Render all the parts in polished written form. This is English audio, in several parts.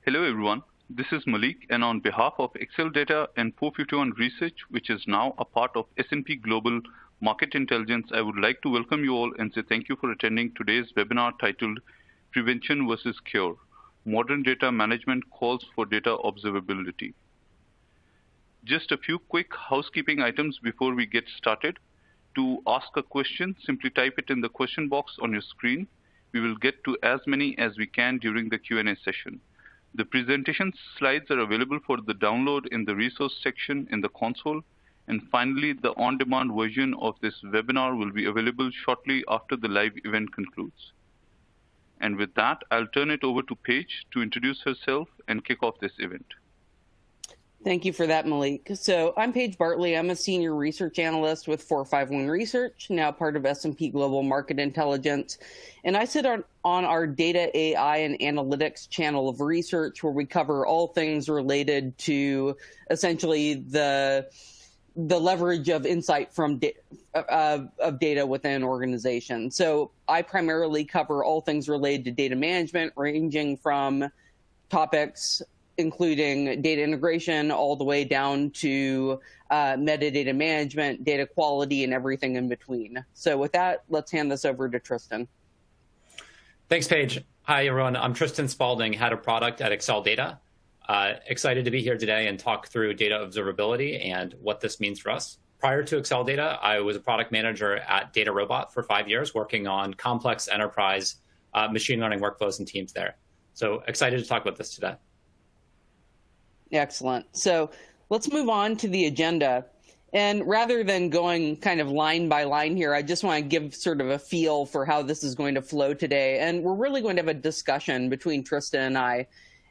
Hello everyone, this is Malik, and on behalf of Excel Data and 451 Research, which is now a part of S&P Global Market Intelligence, I would like to welcome you all and say thank you for attending today's webinar titled Prevention versus Cure, Modern Data Management Calls for Data Observability. Just a few quick housekeeping items before we get started. To ask a question, simply type it in the question box on your screen. We will get to as many as we can during the Q&A session. The presentation slides are available for the download in the resource section in the console. And finally, the on-demand version of this webinar will be available shortly after the live event concludes. And with that, I'll turn it over to Paige to introduce herself and kick off this event. Thank you for that, Malik. So I'm Paige Bartley. I'm a senior research analyst with 451 Research, now part of S&P Global Market Intelligence. And I sit on our data, AI, and analytics channel of research, where we cover all things related to essentially the leverage of insight from data within an organization. So I primarily cover all things related to data management, ranging from topics including data integration all the way down to metadata management, data quality, and everything in between. So with that, let's hand this over to Tristan. Thanks, Paige. Hi, everyone. I'm Tristan Spaulding, head of product at Excel Data. Excited to be here today and talk through data observability and what this means for us. Prior to Excel Data, I was a product manager at DataRobot for 5 years, working on complex enterprise machine learning workflows and teams there. So excited to talk about this today. Excellent. So let's move on to the agenda. And rather than going kind of line by line here, I just want to give sort of a feel for how this is going to flow today. And we're really going to have a discussion between Tristan and I.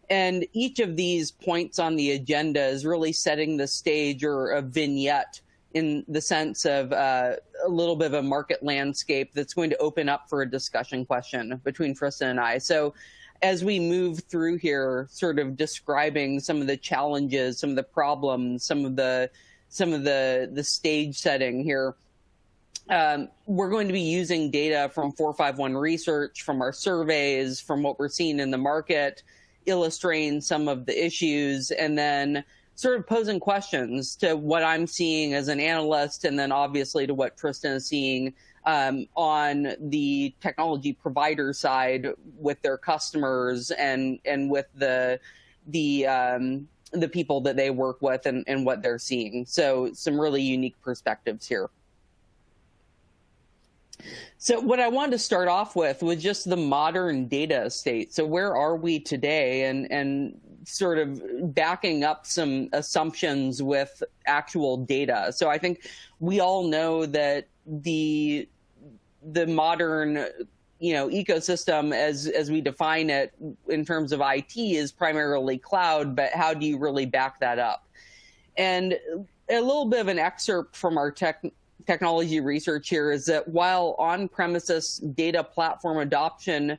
And each of these points on the agenda is really setting the stage or a vignette in the sense of a little bit of a market landscape that's going to open up for a discussion question between Tristan and I. So as we move through here, sort of describing some of the challenges, some of the problems, some of the stage setting here, we're going to be using data from 451 Research, from our surveys, from what we're seeing in the market, illustrating some of the issues, and then sort of posing questions to what I'm seeing as an analyst, and then obviously to what Tristan is seeing on the technology provider side with their customers and with the people that they work with and what they're seeing. So some really unique perspectives here. So what I wanted to start off with was just the modern data estate. So where are we today, and sort of backing up some assumptions with actual data. So I think we all know that the modern ecosystem as we define it in terms of IT is primarily cloud, but how do you really back that up? And a little bit of an excerpt from our technology research here is that while on-premises data platform adoption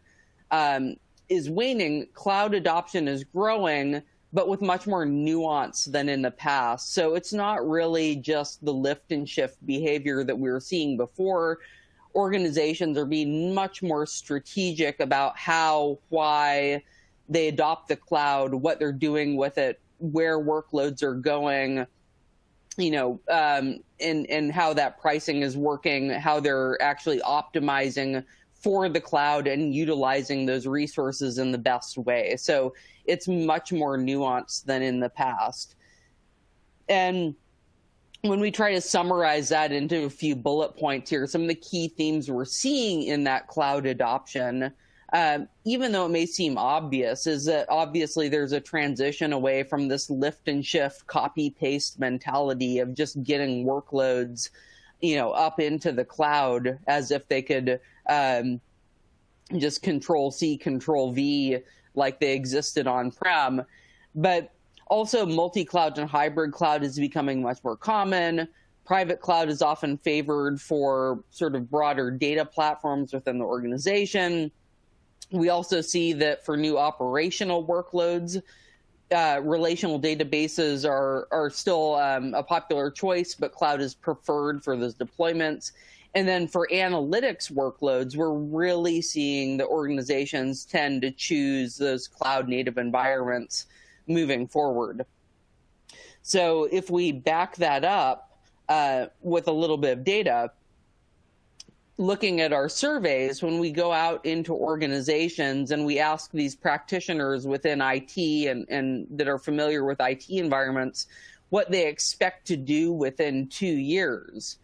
is waning, cloud adoption is growing, but with much more nuance than in the past. So it's not really just the lift and shift behavior that we were seeing before. Organizations are being much more strategic about how, why they adopt the cloud, what they're doing with it, where workloads are going, and how that pricing is working, how they're actually optimizing for the cloud and utilizing those resources in the best way. So it's much more nuanced than in the past. And when we try to summarize that into a few bullet points here, some of the key themes we're seeing in that cloud adoption, even though it may seem obvious, is that obviously there's a transition away from this lift and shift, copy paste mentality of just getting workloads, up into the cloud as if they could just Control C, Control V like they existed on-prem. But also, multi-cloud and hybrid cloud is becoming much more common. Private cloud is often favored for sort of broader data platforms within the organization. We also see that for new operational workloads, relational databases are still a popular choice, but cloud is preferred for those deployments. And then for analytics workloads, we're really seeing the organizations tend to choose those cloud native environments moving forward. So if we back that up with a little bit of data, looking at our surveys, when we go out into organizations and we ask these practitioners within IT and that are familiar with IT environments what they expect to do within 2 years,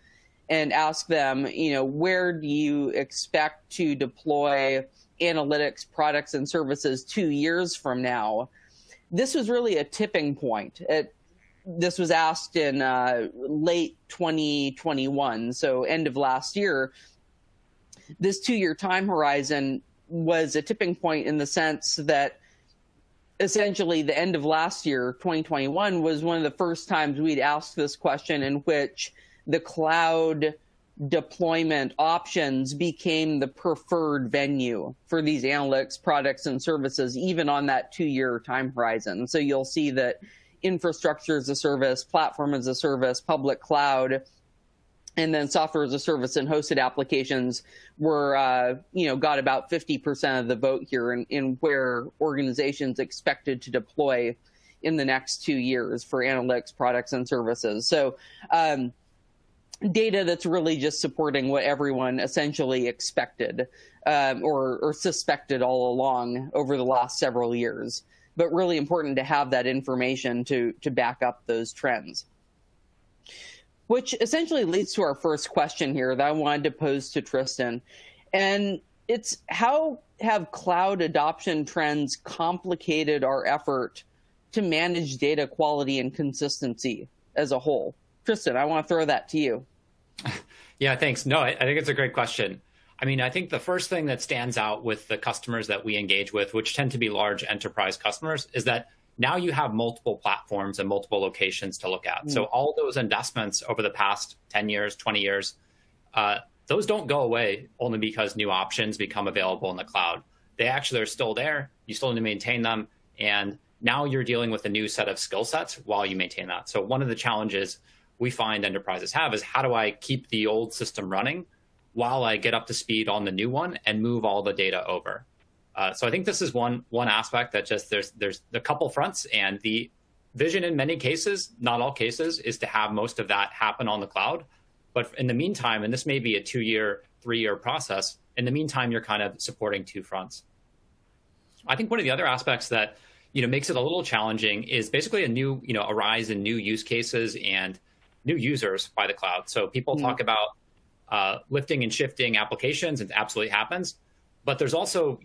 and ask them, where do you expect to deploy analytics products and services 2 years from now? This was really a tipping point. This was asked in late 2021, so end of last year. This 2-year time horizon was a tipping point in the sense that essentially the end of last year, 2021, was one of the first times we'd asked this question in which the cloud deployment options became the preferred venue for these analytics products and services, even on that 2-year time horizon. So you'll see that infrastructure as a service, platform as a service, public cloud, and then software as a service and hosted applications were, got about 50% of the vote here in where organizations expected to deploy in the next 2 years for analytics products and services. So data that's really just supporting what everyone essentially expected or suspected all along over the last several years, but really important to have that information to back up those trends. Which essentially leads to our first question here that I wanted to pose to Tristan. And it's, how have cloud adoption trends complicated our effort to manage data quality and consistency as a whole? Tristan, I want to throw that to you. Yeah, thanks. No, I think it's a great question. I mean, I think the first thing that stands out with the customers that we engage with, which tend to be large enterprise customers, is that now you have multiple platforms and multiple locations to look at. So all those investments over the past 10 years, 20 years, those don't go away only because new options become available in the cloud. They actually are still there. You still need to maintain them. And now you're dealing with a new set of skill sets while you maintain that. So one of the challenges we find enterprises have is, how do I keep the old system running while I get up to speed on the new one and move all the data over? So I think this is one aspect that just there's a couple fronts, and the vision in many cases, not all cases, is to have most of that happen on the cloud. But in the meantime, and this may be a 2-year, 3-year process, in the meantime, you're kind of supporting two fronts. I think one of the other aspects that makes it a little challenging is basically a rise in new use cases and new users by the cloud. So people talk about lifting and shifting applications, and it absolutely happens. But there's also,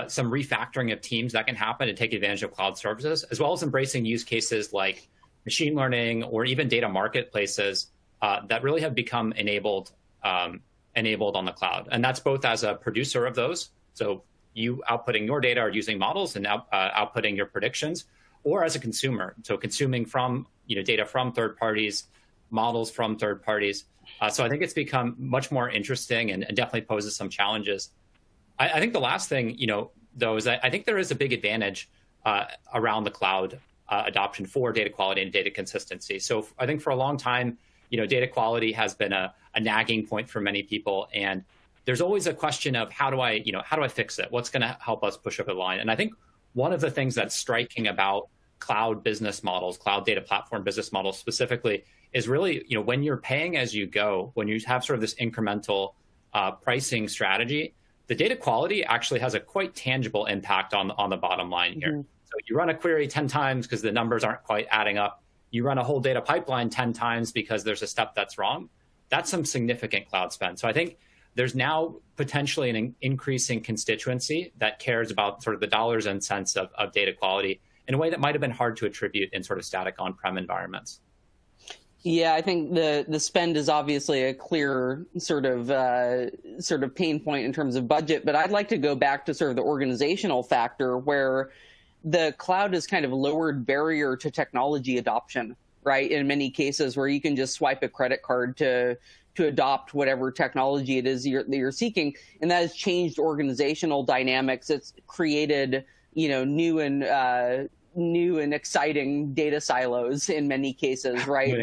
some refactoring of teams that can happen to take advantage of cloud services, as well as embracing use cases like machine learning or even data marketplaces that really have become enabled on the cloud. And that's both as a producer of those, so you outputting your data or using models and outputting your predictions, or as a consumer, so consuming from data from third parties, models from third parties. So I think it's become much more interesting and definitely poses some challenges. I think the last thing, though, is that I think there is a big advantage around the cloud adoption for data quality and data consistency. So I think for a long time, data quality has been a nagging point for many people, and there's always a question of how do I fix it? What's going to help us push over the line? And I think one of the things that's striking about cloud business models, cloud data platform business models specifically, is really, when you're paying as you go, when you have sort of this incremental pricing strategy, the data quality actually has a quite tangible impact on the bottom line here. Mm-hmm. So you run a query 10 times because the numbers aren't quite adding up. You run a whole data pipeline 10 times because there's a step that's wrong. That's some significant cloud spend. So I think there's now potentially an increasing constituency that cares about sort of the dollars and cents of data quality in a way that might have been hard to attribute in sort of static on-prem environments. Yeah, I think the spend is obviously a clear sort of pain point in terms of budget, but I'd like to go back to sort of the organizational factor where the cloud has kind of lowered barrier to technology adoption, right? In many cases where you can just swipe a credit card to adopt whatever technology it is that you're seeking, and that has changed organizational dynamics. It's created new and new and exciting data silos in many cases, right?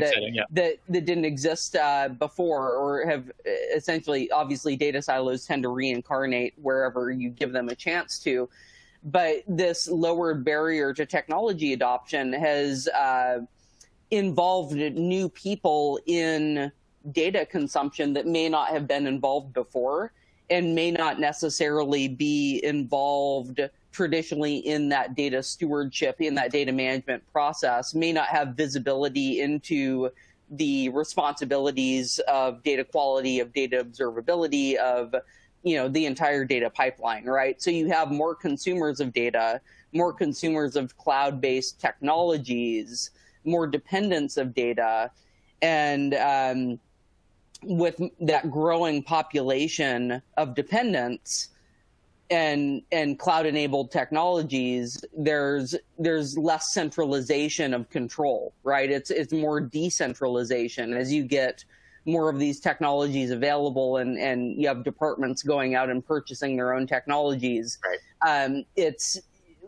That didn't exist before, or have essentially, obviously, data silos tend to reincarnate wherever you give them a chance to. But this lowered barrier to technology adoption has involved new people in data consumption that may not have been involved before, and may not necessarily be involved traditionally in that data stewardship, in that data management process, may not have visibility into the responsibilities of data quality, of data observability, of the entire data pipeline, right? So you have more consumers of data, more consumers of cloud-based technologies, more dependence of data, and with that growing population of dependents and cloud-enabled technologies, there's less centralization of control, right? It's more decentralization as you get more of these technologies available, and you have departments going out and purchasing their own technologies. Right. It's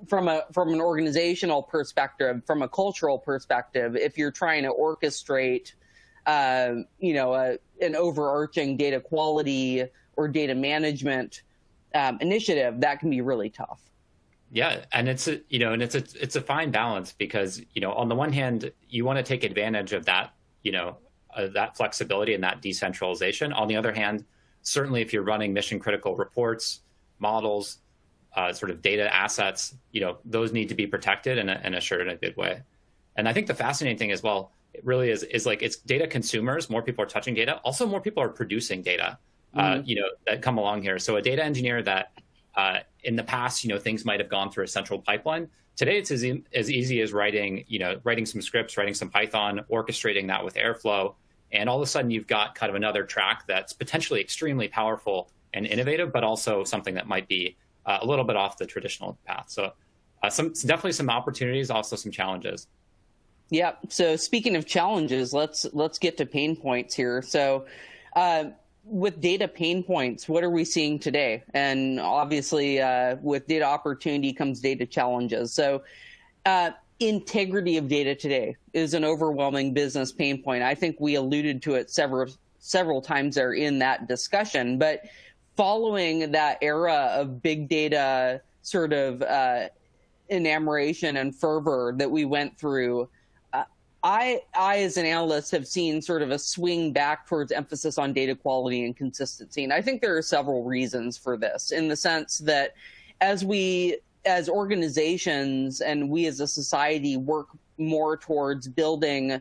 from an organizational perspective, from a cultural perspective, if you're trying to orchestrate an overarching data quality or data management initiative, that can be really tough. Yeah, and it's a fine balance, because on the one hand you want to take advantage of that that flexibility and that decentralization. On the other hand, certainly if you're running mission critical reports, models, sort of data assets, those need to be protected and assured in a good way. And I think the fascinating thing as well, it really is like, it's data consumers. More people are touching data. Also, more people are producing data. That come along here. So a data engineer that in the past, things might have gone through a central pipeline. Today, it's as easy as writing some scripts, writing some Python, orchestrating that with Airflow. And all of a sudden, you've got kind of another track that's potentially extremely powerful and innovative, but also something that might be a little bit off the traditional path. So definitely some opportunities, also some challenges. Yeah. So speaking of challenges, let's get to pain points here. So with data pain points, what are we seeing today? And obviously, with data opportunity comes data challenges. So integrity of data today is an overwhelming business pain point. I think we alluded to it several times there in that discussion. But following that era of big data sort of enamoration and fervor that we went through, I, as an analyst, have seen sort of a swing back towards emphasis on data quality and consistency. And I think there are several reasons for this, in the sense that as organizations and we as a society work more towards building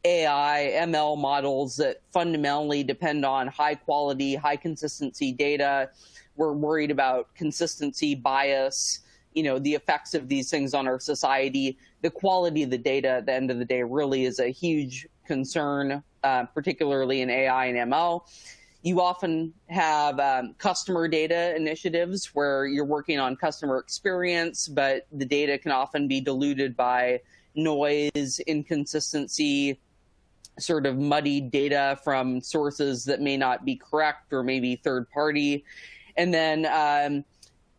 AI, ML models that fundamentally depend on high quality, high consistency data, we're worried about consistency, bias, the effects of these things on our society. The quality of the data at the end of the day really is a huge concern, particularly in AI and ML. You often have customer data initiatives where you're working on customer experience, but the data can often be diluted by noise, inconsistency, sort of muddied data from sources that may not be correct or maybe third party. And then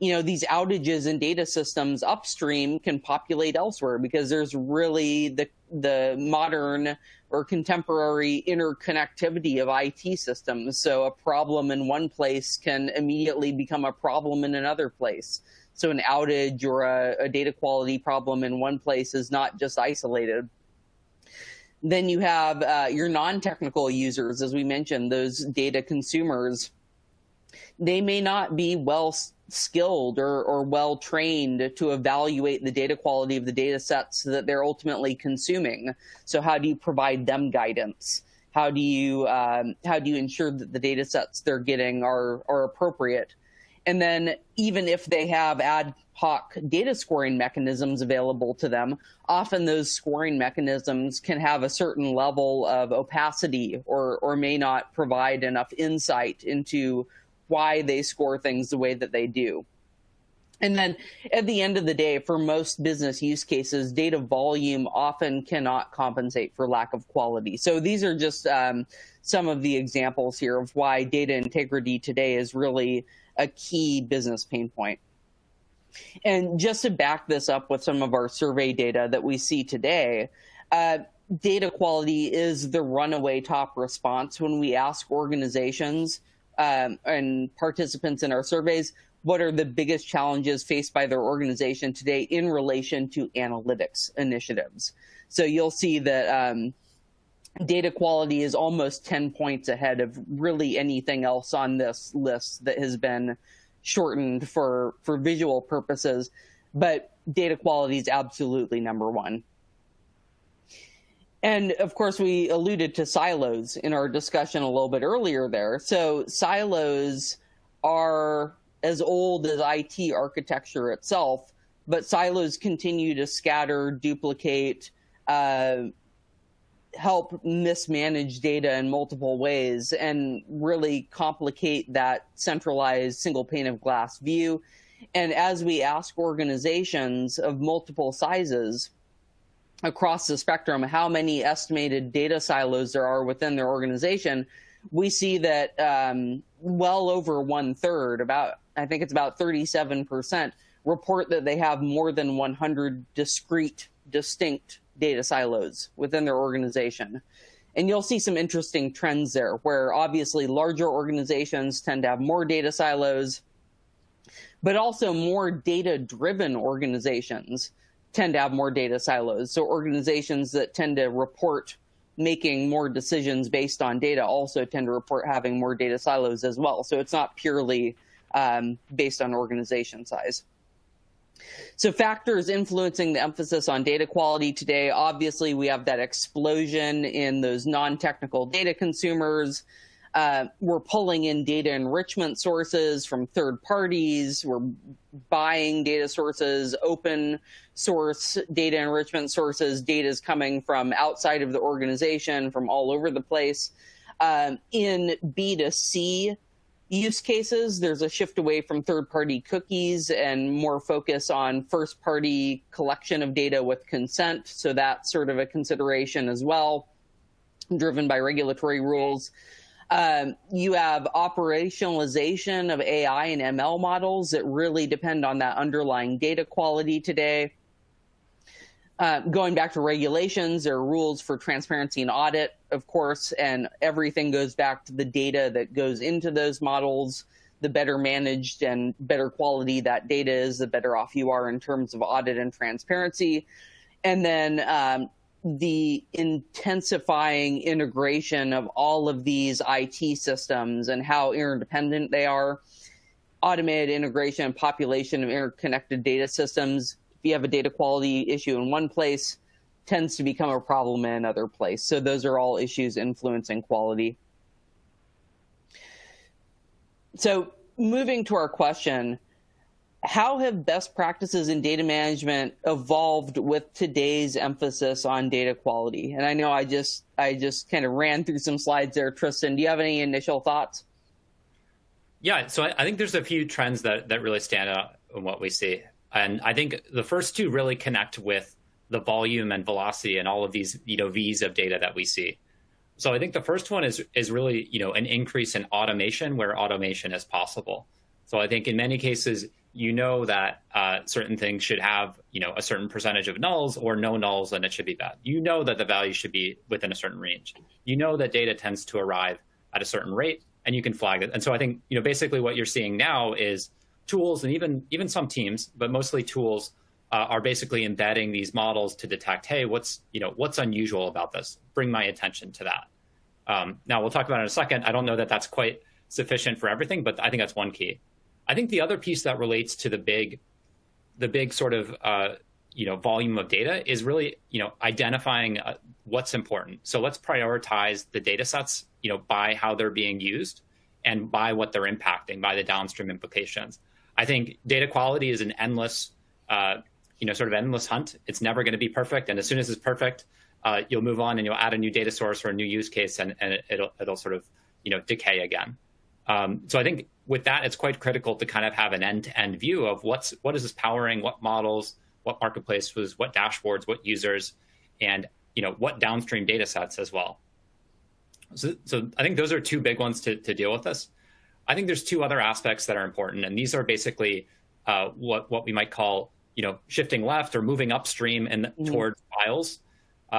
these outages in data systems upstream can populate elsewhere, because there's really the modern or contemporary interconnectivity of IT systems. So a problem in one place can immediately become a problem in another place. So an outage or a data quality problem in one place is not just isolated. Then you have your non-technical users, as we mentioned, those data consumers. They may not be well skilled or well trained to evaluate the data quality of the data sets that they're ultimately consuming. So how do you provide them guidance? How do you ensure that the data sets they're getting are appropriate? And then even if they have ad hoc data scoring mechanisms available to them, often those scoring mechanisms can have a certain level of opacity or may not provide enough insight into why they score things the way that they do. And then at the end of the day, for most business use cases, data volume often cannot compensate for lack of quality. So these are just some of the examples here of why data integrity today is really a key business pain point. And just to back this up with some of our survey data that we see today, data quality is the runaway top response when we ask organizations and participants in our surveys what are the biggest challenges faced by their organization today in relation to analytics initiatives. So you'll see that data quality is almost 10 points ahead of really anything else on this list that has been shortened for visual purposes, but data quality is absolutely number one. And of course, we alluded to silos in our discussion a little bit earlier there. So silos are as old as IT architecture itself, but silos continue to scatter, duplicate, help mismanage data in multiple ways and really complicate that centralized single pane of glass view. And as we ask organizations of multiple sizes across the spectrum how many estimated data silos there are within their organization, we see that well over 1/3, I think it's about 37%, report that they have more than 100 distinct data silos within their organization. And you'll see some interesting trends there, where obviously larger organizations tend to have more data silos, but also more data-driven organizations tend to have more data silos. So organizations that tend to report making more decisions based on data also tend to report having more data silos as well. So it's not purely based on organization size. So factors influencing the emphasis on data quality today, obviously we have that explosion in those non-technical data consumers. We're pulling in data enrichment sources from third parties. We're buying data sources, open source data enrichment sources. Data is coming from outside of the organization, from all over the place. In B2C use cases, there's a shift away from third-party cookies and more focus on first-party collection of data with consent. So that's sort of a consideration as well, driven by regulatory rules. You have operationalization of AI and ML models that really depend on that underlying data quality today. Going back to regulations, there are rules for transparency and audit, of course, and everything goes back to the data that goes into those models. The better managed and better quality that data is, the better off you are in terms of audit and transparency. And then the intensifying integration of all of these IT systems and how interdependent they are. Automated integration and population of interconnected data systems. If you have a data quality issue in one place, tends to become a problem in another place. So those are all issues influencing quality. So moving to our question, how have best practices in data management evolved with today's emphasis on data quality? And I know I just kind of ran through some slides there. Tristan, do you have any initial thoughts? Yeah, so I think there's a few trends that really stand out in what we see. And I think the first two really connect with the volume and velocity and all of these V's of data that we see. So I think the first one is really an increase in automation where automation is possible. So I think in many cases, that certain things should have a certain percentage of nulls or no nulls, and it should be bad. That the value should be within a certain range. That data tends to arrive at a certain rate, and you can flag it. And so I think basically what you're seeing now is tools and even some teams, but mostly tools, are basically embedding these models to detect, hey, what's unusual about this? Bring my attention to that. Now we'll talk about it in a second. I don't know that that's quite sufficient for everything, but I think that's one key. I think the other piece that relates to the big sort of volume of data is really identifying what's important. So let's prioritize the data sets by how they're being used and by what they're impacting, by the downstream implications. I think data quality is an endless sort of endless hunt. It's never going to be perfect, and as soon as it's perfect, you'll move on and you'll add a new data source or a new use case, and it'll sort of decay again. So I think with that, it's quite critical to kind of have an end-to-end view of what is this powering, what models, what marketplaces, what dashboards, what users, and what downstream data sets as well. So I think those are two big ones to deal with this. I think there's two other aspects that are important, and these are basically what we might call, shifting left or moving upstream and towards files.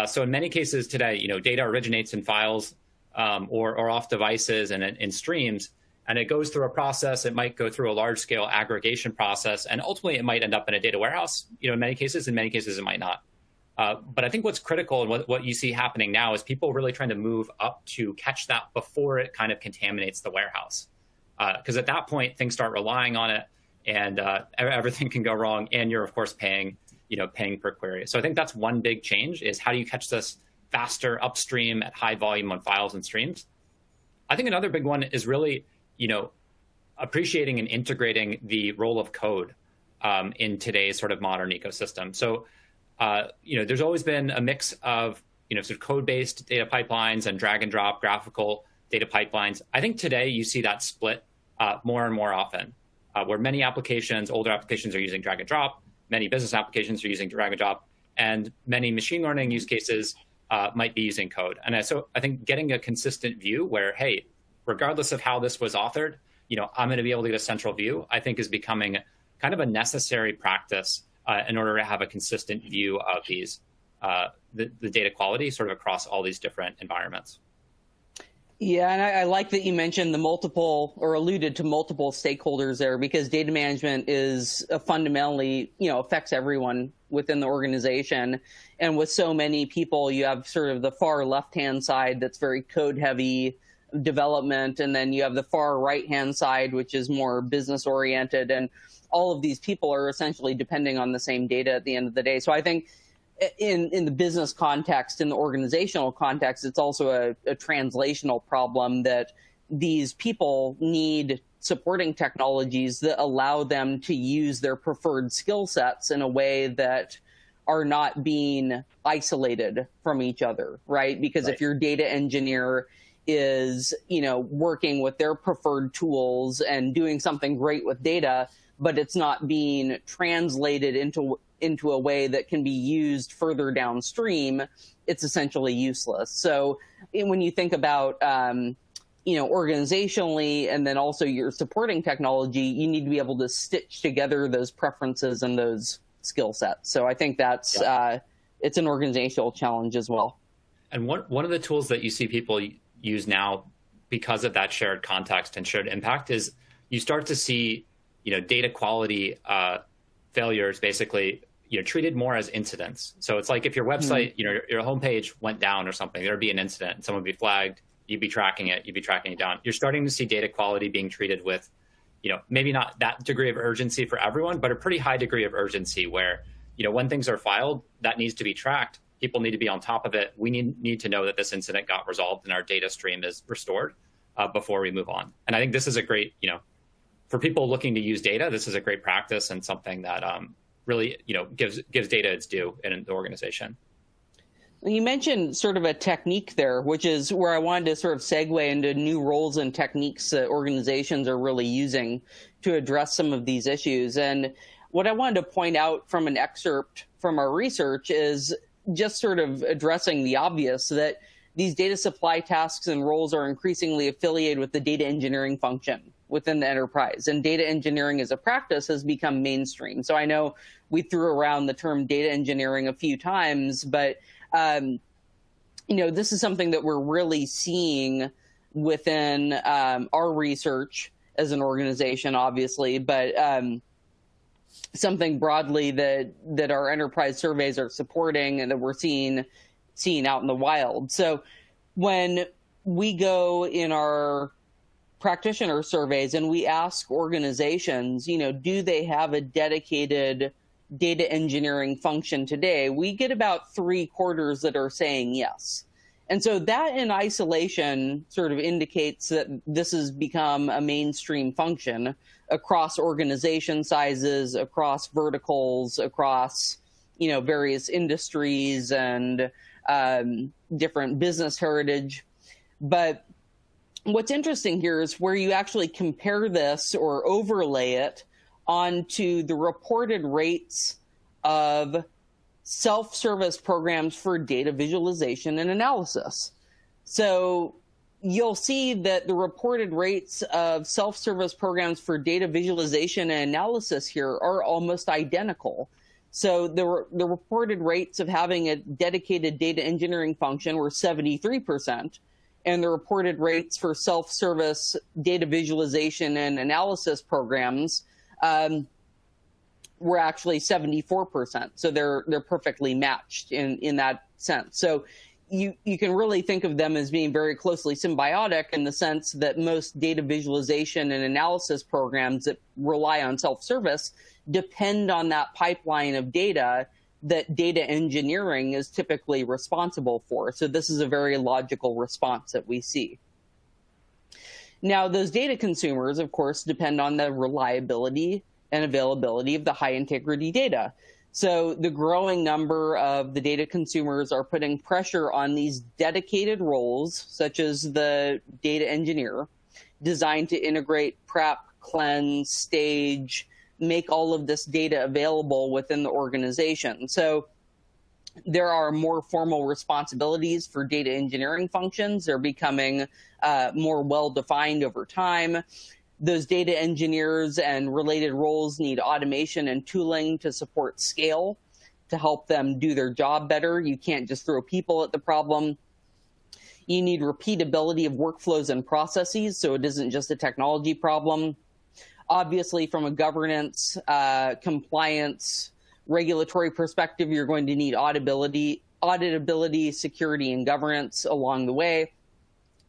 So in many cases today, data originates in files or off devices and in streams, and it goes through a process. It might go through a large-scale aggregation process, and ultimately it might end up in a data warehouse. In many cases it might not. But I think what's critical and what you see happening now is people really trying to move up to catch that before it kind of contaminates the warehouse. Because at that point, things start relying on it, and everything can go wrong, and you're, of course, paying per query. So I think that's one big change, is how do you catch this faster upstream at high volume on files and streams? I think another big one is really, appreciating and integrating the role of code in today's sort of modern ecosystem. So, there's always been a mix of, sort of code-based data pipelines and drag and drop graphical data pipelines. I think today you see that split more and more often, where many applications, older applications, are using drag and drop, many business applications are using drag and drop, and many machine learning use cases might be using code. And so I think getting a consistent view where, hey, regardless of how this was authored, I'm going to be able to get a central view, I think is becoming kind of a necessary practice in order to have a consistent view of these, the data quality sort of across all these different environments. Yeah, and I like that you mentioned the multiple, or alluded to multiple stakeholders there, because data management is fundamentally, affects everyone within the organization. And with so many people, you have sort of the far left-hand side that's very code-heavy development, and then you have the far right-hand side, which is more business-oriented. And all of these people are essentially depending on the same data at the end of the day. So I think in the business context, in the organizational context, it's also a translational problem that these people need supporting technologies that allow them to use their preferred skill sets in a way that are not being isolated from each other, right? Because if your data engineer is, working with their preferred tools and doing something great with data, but it's not being translated into a way that can be used further downstream, it's essentially useless. So when you think about, organizationally, and then also your supporting technology, you need to be able to stitch together those preferences and those skill sets. So I think that's, it's an organizational challenge as well. And one of the tools that you see people use now because of that shared context and shared impact is you start to see, data quality failures basically, treated more as incidents. So it's like if your website, your homepage went down or something, there'd be an incident and someone would be flagged, you'd be tracking it down. You're starting to see data quality being treated with, maybe not that degree of urgency for everyone, but a pretty high degree of urgency where, when things are filed, that needs to be tracked. People need to be on top of it. We need to know that this incident got resolved and our data stream is restored before we move on. And I think this is a great, for people looking to use data, this is a great practice and something that really, gives data its due in the organization. You mentioned sort of a technique there, which is where I wanted to sort of segue into new roles and techniques that organizations are really using to address some of these issues. And what I wanted to point out from an excerpt from our research is just sort of addressing the obvious, that these data supply tasks and roles are increasingly affiliated with the data engineering function within the enterprise. And data engineering as a practice has become mainstream. So I know we threw around the term data engineering a few times, but this is something that we're really seeing within our research as an organization, obviously, but something broadly that our enterprise surveys are supporting and that we're seeing out in the wild. So when we go in our practitioner surveys and we ask organizations, do they have a dedicated data engineering function today, we get about 3/4 that are saying yes. And so that in isolation sort of indicates that this has become a mainstream function across organization sizes, across verticals, across, various industries and different business heritage. But what's interesting here is where you actually compare this or overlay it onto the reported rates of self-service programs for data visualization and analysis. So you'll see that the reported rates of self-service programs for data visualization and analysis here are almost identical. So the reported rates of having a dedicated data engineering function were 73%, and the reported rates for self-service data visualization and analysis programs were actually 74%. So they're perfectly matched in that sense. So you can really think of them as being very closely symbiotic in the sense that most data visualization and analysis programs that rely on self-service depend on that pipeline of data that data engineering is typically responsible for. So this is a very logical response that we see. Now, those data consumers, of course, depend on the reliability and availability of the high integrity data. So the growing number of the data consumers are putting pressure on these dedicated roles, such as the data engineer, designed to integrate, prep, cleanse, stage, make all of this data available within the organization. So there are more formal responsibilities for data engineering functions. They're becoming more well-defined over time. Those data engineers and related roles need automation and tooling to support scale, to help them do their job better. You can't just throw people at the problem. You need repeatability of workflows and processes, so it isn't just a technology problem. Obviously, from a governance, compliance, regulatory perspective, you're going to need auditability, security, and governance along the way.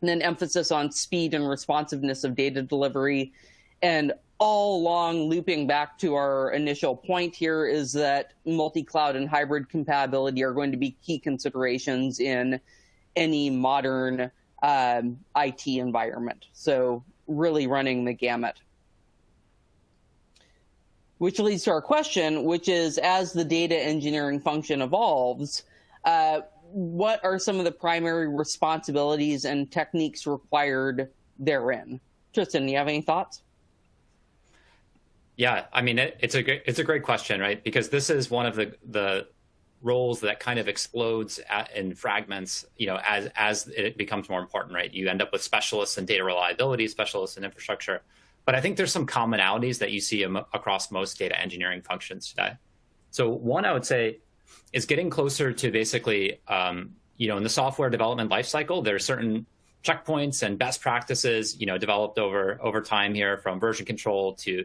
And then emphasis on speed and responsiveness of data delivery. And all along, looping back to our initial point here, is that multi-cloud and hybrid compatibility are going to be key considerations in any modern IT environment. So really running the gamut. Which leads to our question, which is, as the data engineering function evolves, what are some of the primary responsibilities and techniques required therein? Tristan, do you have any thoughts? Yeah, I mean, it's a great question, right? Because this is one of the roles that kind of explodes in fragments, as it becomes more important, right? You end up with specialists in data reliability, specialists in infrastructure. But I think there's some commonalities that you see across most data engineering functions today. So one, I would say, is getting closer to basically, in the software development lifecycle, there are certain checkpoints and best practices, developed over time here, from version control to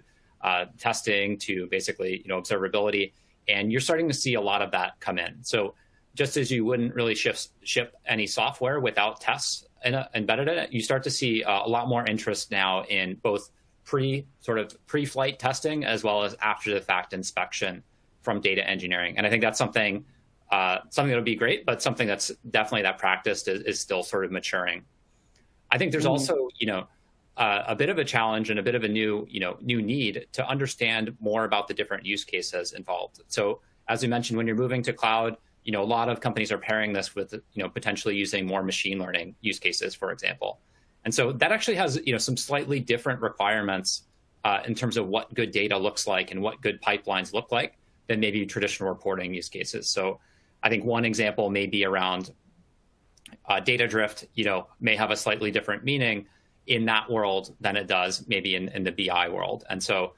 testing to basically, observability. And you're starting to see a lot of that come in. So just as you wouldn't really ship any software without tests embedded in it, you start to see a lot more interest now in both pre-flight testing as well as after the fact inspection from data engineering. And I think that's something that'll be great, but something that's definitely, that practice is still sort of maturing. I think there's also, a bit of a challenge and a bit of a new need to understand more about the different use cases involved. So as we mentioned, when you're moving to cloud, a lot of companies are pairing this with, potentially using more machine learning use cases, for example. And so that actually has, some slightly different requirements in terms of what good data looks like and what good pipelines look like than maybe traditional reporting use cases. So I think one example may be around data drift, may have a slightly different meaning in that world than it does maybe in the BI world. And so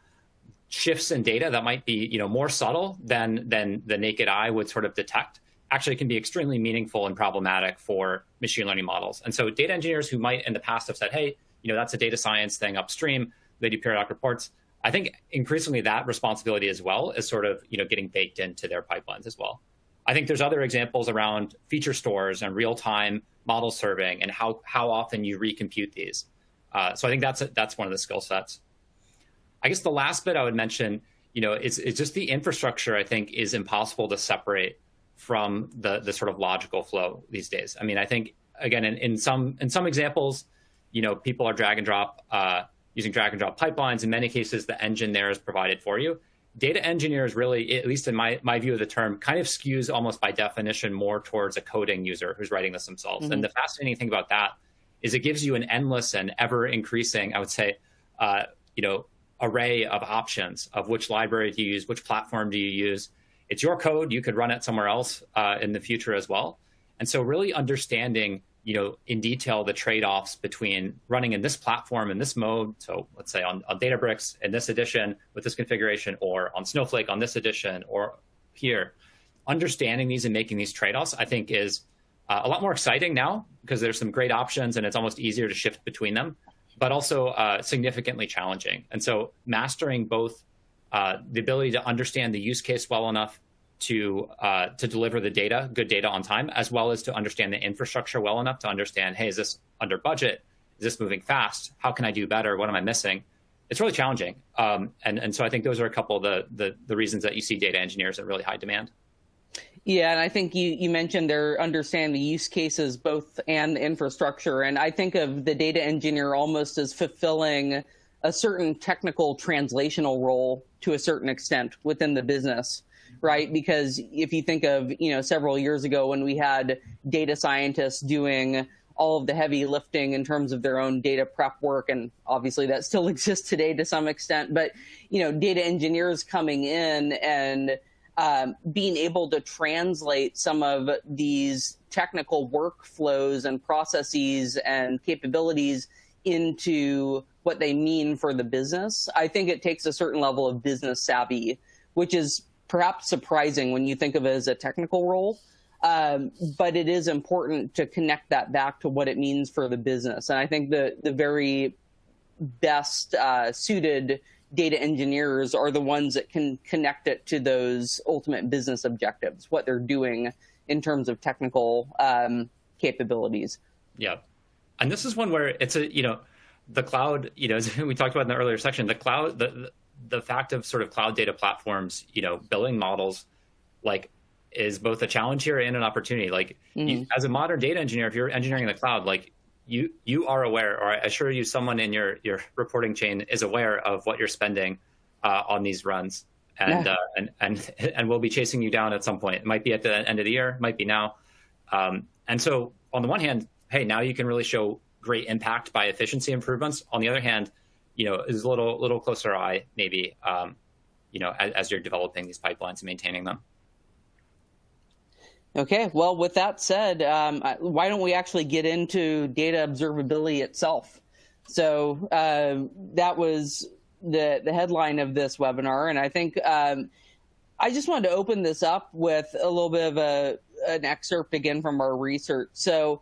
shifts in data that might be, more subtle than the naked eye would sort of detect actually can be extremely meaningful and problematic for machine learning models. And so data engineers who might in the past have said, hey, that's a data science thing upstream, they do periodic reports. I think increasingly that responsibility as well is sort of, getting baked into their pipelines as well. I think there's other examples around feature stores and real-time model serving and how often you recompute these. So I think that's one of the skill sets. I guess the last bit I would mention, is just the infrastructure, I think, is impossible to separate from the sort of logical flow these days. I mean, I think, again, in some examples, people are using drag and drop pipelines. In many cases, the engine there is provided for you. Data engineers really, at least in my view of the term, kind of skews almost by definition more towards a coding user who's writing this themselves. Mm-hmm. And the fascinating thing about that is it gives you an endless and ever increasing, I would say, array of options of which library do you use, which platform do you use. It's your code. You could run it somewhere else in the future as well. And so really understanding, in detail the trade-offs between running in this platform in this mode. So let's say on Databricks in this edition with this configuration, or on Snowflake on this edition, or here. Understanding these and making these trade-offs, I think, is a lot more exciting now because there's some great options and it's almost easier to shift between them, but also significantly challenging. And so mastering both the ability to understand the use case well enough to deliver the data, good data on time, as well as to understand the infrastructure well enough to understand, hey, is this under budget? Is this moving fast? How can I do better? What am I missing? It's really challenging. And so I think those are a couple of the reasons that you see data engineers in really high demand. Yeah, and I think you mentioned they're understanding the use cases both and the infrastructure. And I think of the data engineer almost as fulfilling a certain technical translational role to a certain extent within the business, right? Because if you think of, several years ago when we had data scientists doing all of the heavy lifting in terms of their own data prep work, and obviously that still exists today to some extent, but, data engineers coming in and being able to translate some of these technical workflows and processes and capabilities into what they mean for the business. I think it takes a certain level of business savvy, which is perhaps surprising when you think of it as a technical role. But it is important to connect that back to what it means for the business. And I think the very best suited data engineers are the ones that can connect it to those ultimate business objectives, what they're doing in terms of technical capabilities. Yeah. And this is one where it's the cloud, as we talked about in the earlier section, the cloud, the fact of sort of cloud data platforms, billing models, is both a challenge here and an opportunity. As a modern data engineer, if you're engineering in the cloud, you are aware, or I assure you someone in your reporting chain is aware of what you're spending on these runs, and will be chasing you down at some point. It might be at the end of the year, might be now. And so on the one hand, hey, now you can really show great impact by efficiency improvements. On the other hand, is a little closer eye maybe, as you're developing these pipelines and maintaining them. Okay, well, with that said, why don't we actually get into data observability itself? So that was the headline of this webinar, and I think I just wanted to open this up with a little bit of an excerpt again from our research. So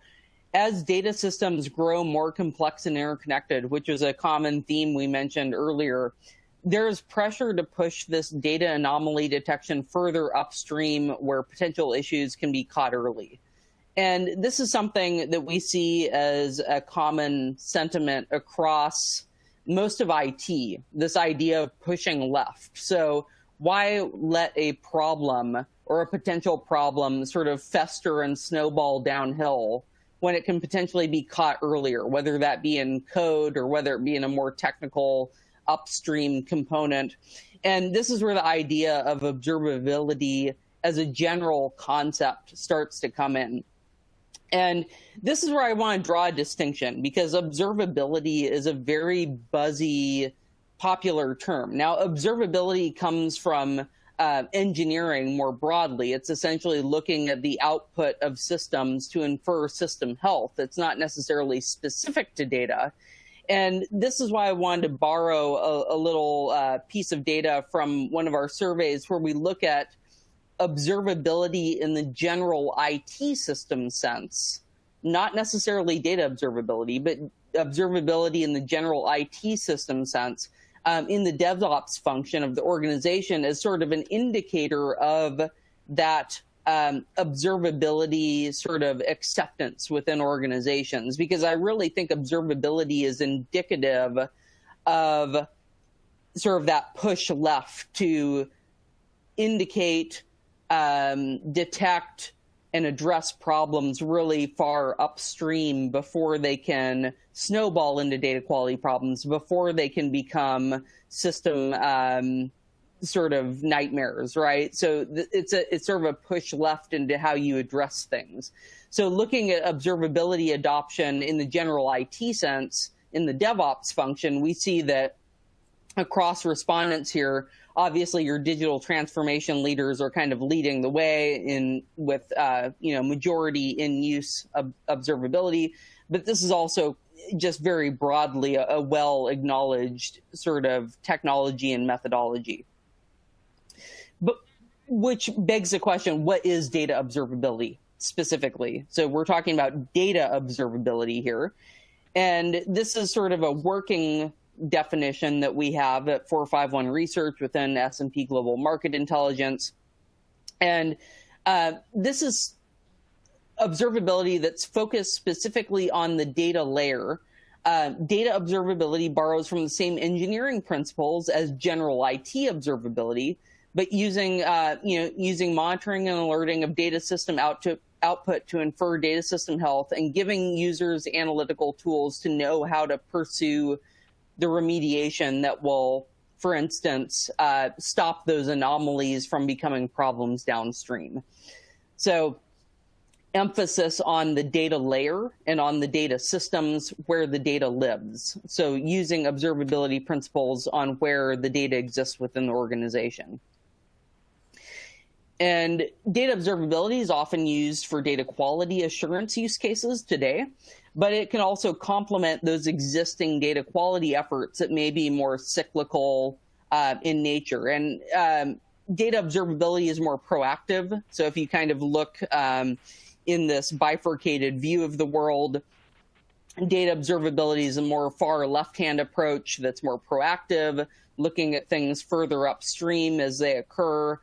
as data systems grow more complex and interconnected, which is a common theme we mentioned earlier, there's pressure to push this data anomaly detection further upstream where potential issues can be caught early. And this is something that we see as a common sentiment across most of IT, this idea of pushing left. So why let a problem or a potential problem sort of fester and snowball downhill when it can potentially be caught earlier, whether that be in code or whether it be in a more technical upstream component? And this is where the idea of observability as a general concept starts to come in. And this is where I want to draw a distinction, because observability is a very buzzy, popular term. Now, observability comes from engineering more broadly. It's essentially looking at the output of systems to infer system health. It's not necessarily specific to data. And this is why I wanted to borrow a little piece of data from one of our surveys where we look at observability in the general IT system sense, not necessarily data observability, but observability in the general IT system sense in the DevOps function of the organization as sort of an indicator of that observability sort of acceptance within organizations, because I really think observability is indicative of sort of that push left to indicate, detect, and address problems really far upstream before they can snowball into data quality problems, before they can become system sort of nightmares, right? So it's sort of a push left into how you address things. So looking at observability adoption in the general IT sense, in the DevOps function, we see that across respondents here, obviously your digital transformation leaders are kind of leading the way with majority in use of observability, but this is also just very broadly a well-acknowledged sort of technology and methodology. But which begs the question, what is data observability specifically? So we're talking about data observability here. And this is sort of a working definition that we have at 451 Research within S&P Global Market Intelligence. And this is observability that's focused specifically on the data layer. Data observability borrows from the same engineering principles as general IT observability, but using monitoring and alerting of data system output to infer data system health and giving users analytical tools to know how to pursue the remediation that will, for instance, stop those anomalies from becoming problems downstream. So emphasis on the data layer and on the data systems where the data lives. So using observability principles on where the data exists within the organization. And data observability is often used for data quality assurance use cases today, but it can also complement those existing data quality efforts that may be more cyclical in nature. And data observability is more proactive. So if you kind of look in this bifurcated view of the world, data observability is a more far left-hand approach that's more proactive, looking at things further upstream as they occur,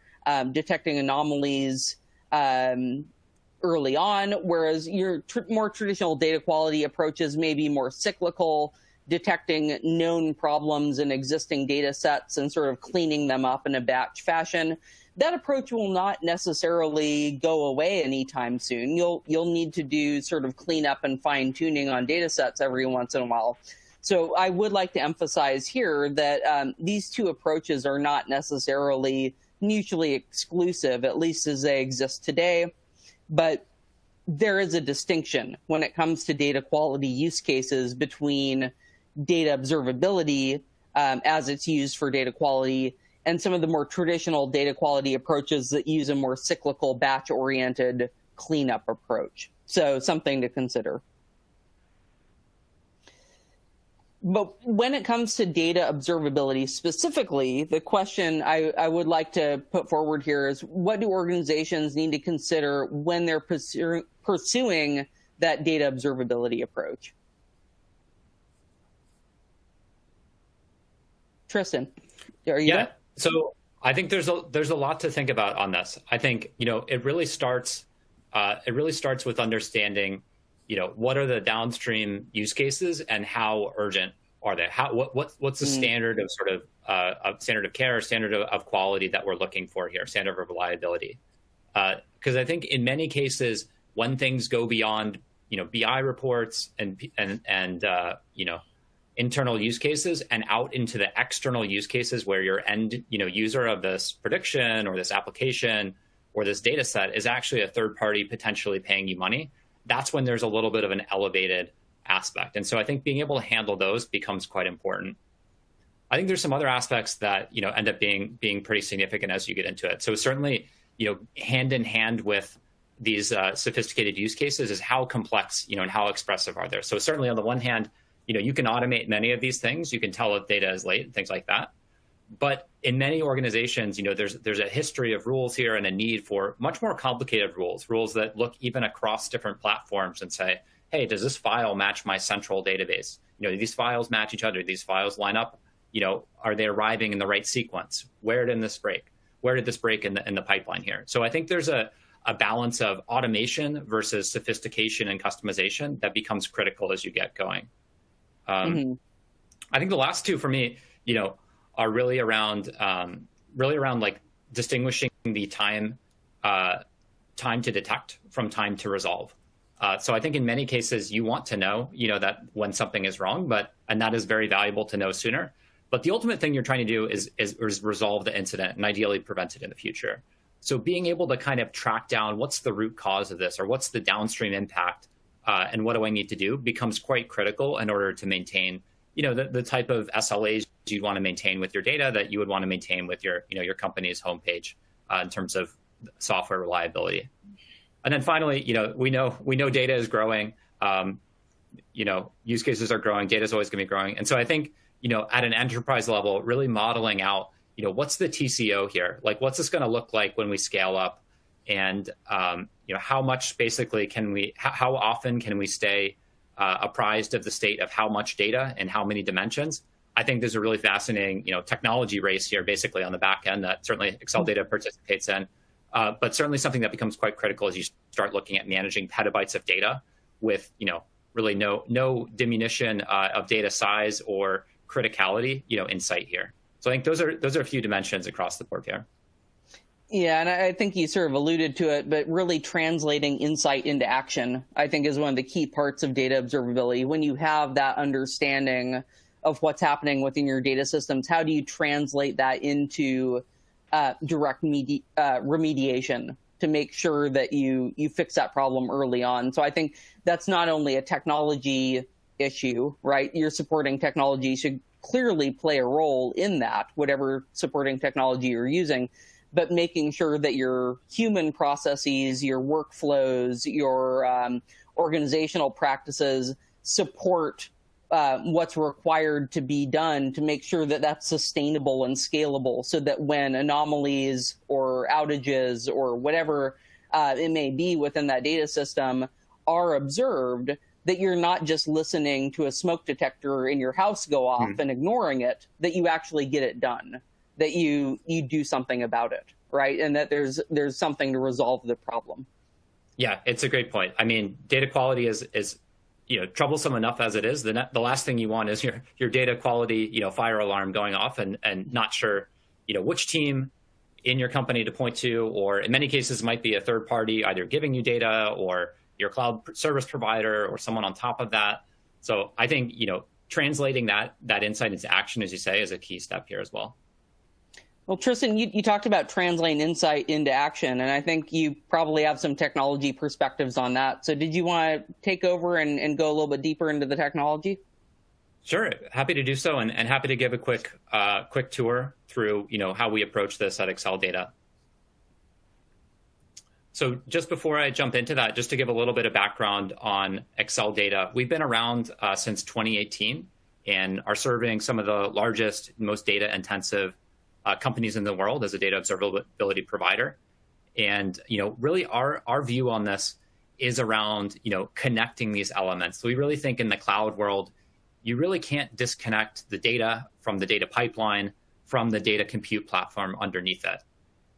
detecting anomalies early on, whereas your more traditional data quality approaches may be more cyclical, detecting known problems in existing data sets and sort of cleaning them up in a batch fashion. That approach will not necessarily go away anytime soon. You'll need to do sort of cleanup and fine tuning on data sets every once in a while. So I would like to emphasize here that these two approaches are not necessarily mutually exclusive, at least as they exist today. But there is a distinction when it comes to data quality use cases between data observability as it's used for data quality and some of the more traditional data quality approaches that use a more cyclical batch-oriented cleanup approach. So something to consider. But when it comes to data observability specifically, the question I would like to put forward here is, what do organizations need to consider when they're pursuing that data observability approach? Tristan, are you there? So I think there's a lot to think about on this. I think, it really starts with understanding, what are the downstream use cases and how urgent are they? What's the standard of sort of standard of care, standard of quality that we're looking for here, standard of reliability? Because I think in many cases, when things go beyond, BI reports and internal use cases and out into the external use cases where your end, user of this prediction or this application or this data set is actually a third party potentially paying you money, that's when there's a little bit of an elevated aspect. And so I think being able to handle those becomes quite important. I think there's some other aspects that, end up being pretty significant as you get into it. So certainly, hand in hand with these sophisticated use cases is how complex, and how expressive are they. So certainly on the one hand, you can automate many of these things. You can tell if data is late and things like that. But in many organizations, there's a history of rules here and a need for much more complicated rules that look even across different platforms and say, hey, does this file match my central database? Do these files match each other? These files line up? Are they arriving in the right sequence? Where did this break? Where did this break in the pipeline here? So I think there's a balance of automation versus sophistication and customization that becomes critical as you get going. I think the last two for me, are really around like distinguishing the time to detect from time to resolve. So I think in many cases you want to know, that when something is wrong, and that is very valuable to know sooner. But the ultimate thing you're trying to do is resolve the incident and ideally prevent it in the future. So being able to kind of track down what's the root cause of this or what's the downstream impact and what do I need to do becomes quite critical in order to maintain, the type of SLAs you'd want to maintain with your data that you would want to maintain with your, your company's homepage in terms of software reliability. And then finally, we know data is growing. Use cases are growing. Data is always going to be growing. And so I think, at an enterprise level, really modeling out, what's the TCO here? Like, what's this going to look like when we scale up? And, how much basically how often can we stay apprised of the state of how much data and how many dimensions? I think there's a really fascinating, technology race here, basically on the back end that certainly Excel Data participates in, but certainly something that becomes quite critical as you start looking at managing petabytes of data with, really no diminution of data size or criticality, in sight here. So I think those are a few dimensions across the board here. Yeah, and I think you sort of alluded to it, but really translating insight into action, I think, is one of the key parts of data observability. When you have that understanding of what's happening within your data systems, how do you translate that into direct remediation to make sure that you fix that problem early on? So I think that's not only a technology issue, right? Your supporting technology should clearly play a role in that, whatever supporting technology you're using, but making sure that your human processes, your workflows, your organizational practices support what's required to be done to make sure that that's sustainable and scalable, so that when anomalies or outages or whatever it may be within that data system are observed, that you're not just listening to a smoke detector in your house go off and ignoring it, that you actually get it done, that you do something about it, right? And that there's something to resolve the problem. Yeah, it's a great point. I mean, data quality is troublesome enough as it is. The last thing you want is your data quality, fire alarm going off and not sure, which team in your company to point to, or in many cases might be a third party either giving you data or your cloud service provider or someone on top of that. So I think, translating that insight into action, as you say, is a key step here as well. Well, Tristan, you talked about translating insight into action, and I think you probably have some technology perspectives on that. So did you want to take over and go a little bit deeper into the technology? Sure, happy to do so, and happy to give a quick tour through how we approach this at Excel Data. So just before I jump into that, just to give a little bit of background on Excel Data, we've been around since 2018 and are serving some of the largest, most data-intensive companies in the world as a data observability provider. And really our view on this is around connecting these elements. So we really think in the cloud world, you really can't disconnect the data from the data pipeline from the data compute platform underneath it.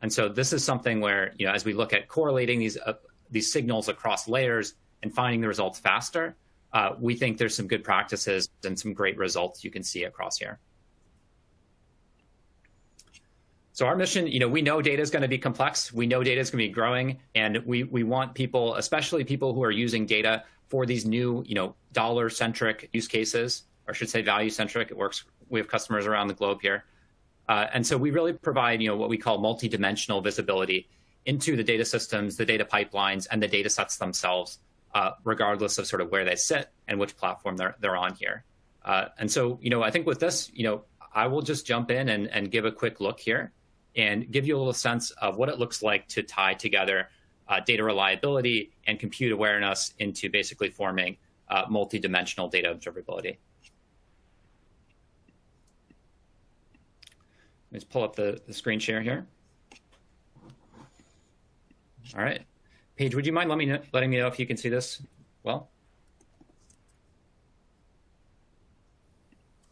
And so this is something where, as we look at correlating these signals across layers and finding the results faster, we think there's some good practices and some great results you can see across here. So our mission, we know data is going to be complex. We know data is going to be growing, and we want people, especially people who are using data for these new, dollar-centric use cases, or I should say value-centric. It works. We have customers around the globe here. And so we really provide, what we call multi-dimensional visibility into the data systems, the data pipelines, and the data sets themselves, regardless of sort of where they sit and which platform they're on here. And so, I think with this, I will just jump in and give a quick look here and give you a little sense of what it looks like to tie together data reliability and compute awareness into basically forming multi-dimensional data observability. Let's pull up the screen share here. All right. Paige, would you mind letting me know if you can see this well?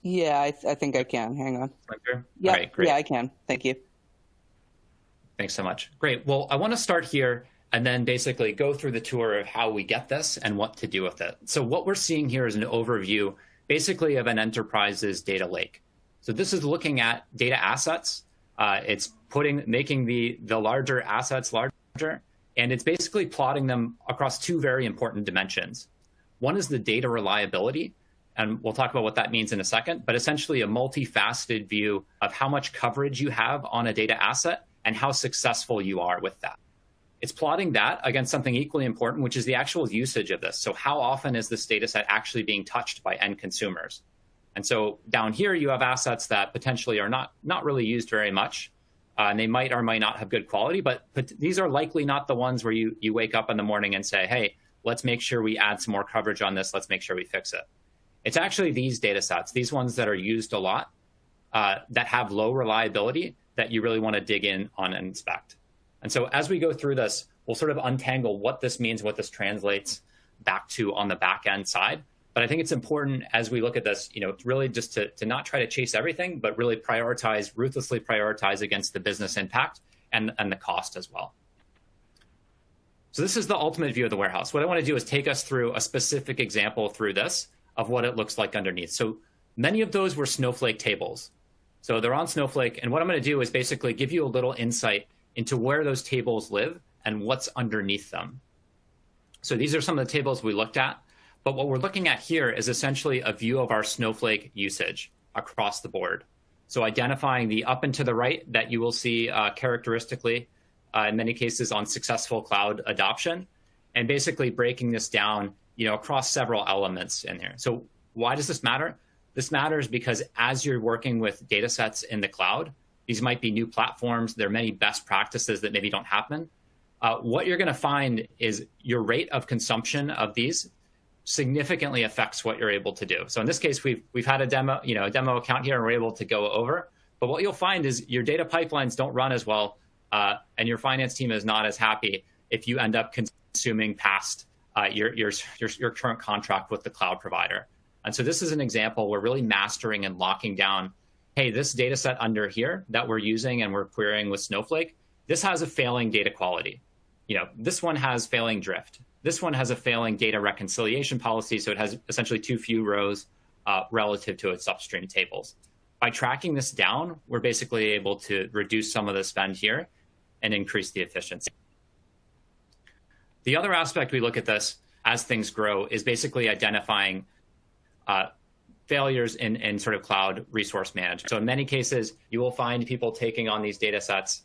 Yeah, I think I can. Hang on. Right there? Yeah, all right, great. Yeah, I can. Thank you. Thanks so much. Great. Well, I want to start here and then basically go through the tour of how we get this and what to do with it. So what we're seeing here is an overview basically of an enterprise's data lake. So this is looking at data assets. It's making the larger assets larger, and it's basically plotting them across two very important dimensions. One is the data reliability, and we'll talk about what that means in a second, but essentially a multifaceted view of how much coverage you have on a data asset and how successful you are with that. It's plotting that against something equally important, which is the actual usage of this. So how often is this data set actually being touched by end consumers? And so down here, you have assets that potentially are not really used very much. And they might or might not have good quality, but these are likely not the ones where you wake up in the morning and say, hey, let's make sure we add some more coverage on this. Let's make sure we fix it. It's actually these data sets, these ones that are used a lot, that have low reliability, that you really want to dig in on and inspect. And so as we go through this, we'll sort of untangle what this means, what this translates back to on the back end side. But I think it's important as we look at this, really just to not try to chase everything, but really ruthlessly prioritize against the business impact and the cost as well. So this is the ultimate view of the warehouse. What I want to do is take us through a specific example through this of what it looks like underneath. So many of those were Snowflake tables. So they're on Snowflake. And what I'm going to do is basically give you a little insight into where those tables live and what's underneath them. So these are some of the tables we looked at. But what we're looking at here is essentially a view of our Snowflake usage across the board. So identifying the up and to the right that you will see characteristically in many cases on successful cloud adoption, and basically breaking this down across several elements in here. So why does this matter? This matters because as you're working with data sets in the cloud, these might be new platforms. There are many best practices that maybe don't happen. What you're going to find is your rate of consumption of these significantly affects what you're able to do. So in this case, we've had a demo account here and we're able to go over. But what you'll find is your data pipelines don't run as well, and your finance team is not as happy if you end up consuming past your current contract with the cloud provider. And so this is an example where really mastering and locking down, hey, this data set under here that we're using and we're querying with Snowflake, this has a failing data quality. This one has failing drift. This one has a failing data reconciliation policy, so it has essentially too few rows relative to its upstream tables. By tracking this down, we're basically able to reduce some of the spend here and increase the efficiency. The other aspect we look at this as things grow is basically identifying failures in sort of cloud resource management. So in many cases, you will find people taking on these data sets,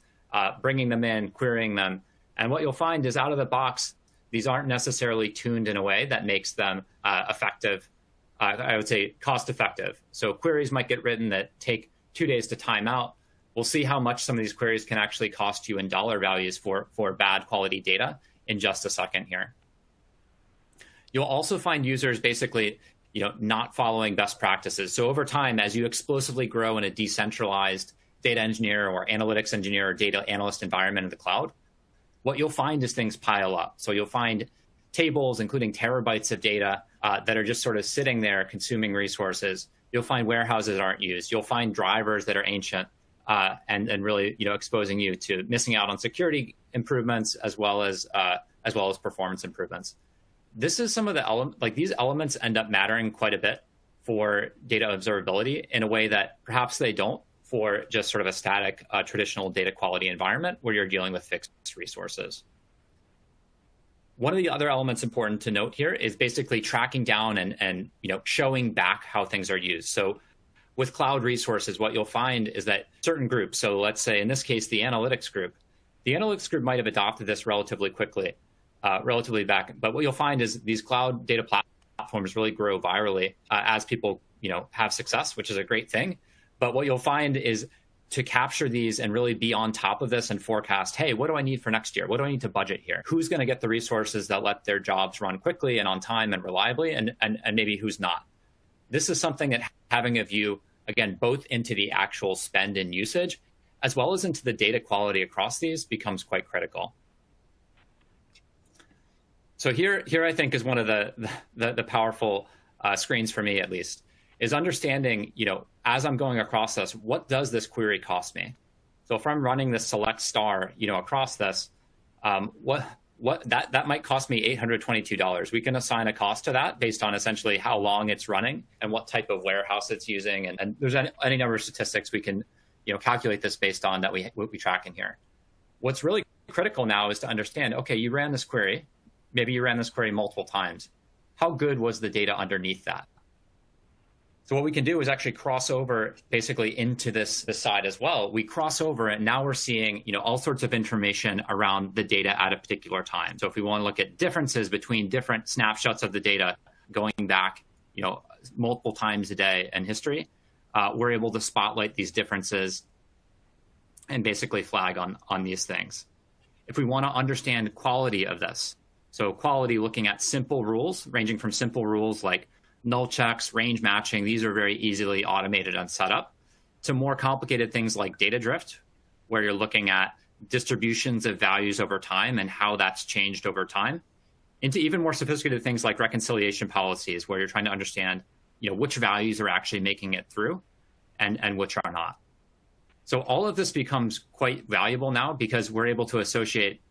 bringing them in, querying them. And what you'll find is out of the box, these aren't necessarily tuned in a way that makes them effective, I would say cost effective. So queries might get written that take 2 days to time out. We'll see how much some of these queries can actually cost you in dollar values for bad quality data in just a second here. You'll also find users basically not following best practices. So over time, as you explosively grow in a decentralized data engineer or analytics engineer or data analyst environment in the cloud, what you'll find is things pile up. So you'll find tables, including terabytes of data that are just sort of sitting there consuming resources. You'll find warehouses aren't used. You'll find drivers that are ancient and really exposing you to missing out on security improvements as well as performance improvements. This is some of the these elements end up mattering quite a bit for data observability in a way that perhaps they don't for just sort of a static traditional data quality environment where you're dealing with fixed resources. One of the other elements important to note here is basically tracking down and showing back how things are used. So with cloud resources, what you'll find is that certain groups, so let's say in this case, the analytics group might have adopted this relatively quickly, relatively back. But what you'll find is these cloud data platforms really grow virally as people have success, which is a great thing. But what you'll find is to capture these and really be on top of this and forecast, hey, what do I need for next year? What do I need to budget here? Who's going to get the resources that let their jobs run quickly and on time and reliably, and maybe who's not? This is something that having a view, again, both into the actual spend and usage, as well as into the data quality across these becomes quite critical. So here I think is one of the powerful screens for me, at least, is understanding, as I'm going across this, what does this query cost me? So if I'm running this select star, across this, that might cost me $822. We can assign a cost to that based on essentially how long it's running and what type of warehouse it's using. And there's any number of statistics we can, calculate this based on that we track in here. What's really critical now is to understand, okay, you ran this query. Maybe you ran this query multiple times. How good was the data underneath that? So what we can do is actually cross over basically into this side as well. We cross over and now we're seeing, all sorts of information around the data at a particular time. So if we want to look at differences between different snapshots of the data going back, multiple times a day in history, we're able to spotlight these differences and basically flag on these things. If we want to understand quality of this, so quality looking at simple rules, ranging from simple rules like null checks, range matching, these are very easily automated and set up, to more complicated things like data drift, where you're looking at distributions of values over time and how that's changed over time, into even more sophisticated things like reconciliation policies, where you're trying to understand, which values are actually making it through and which are not. So all of this becomes quite valuable now because we're able to associate,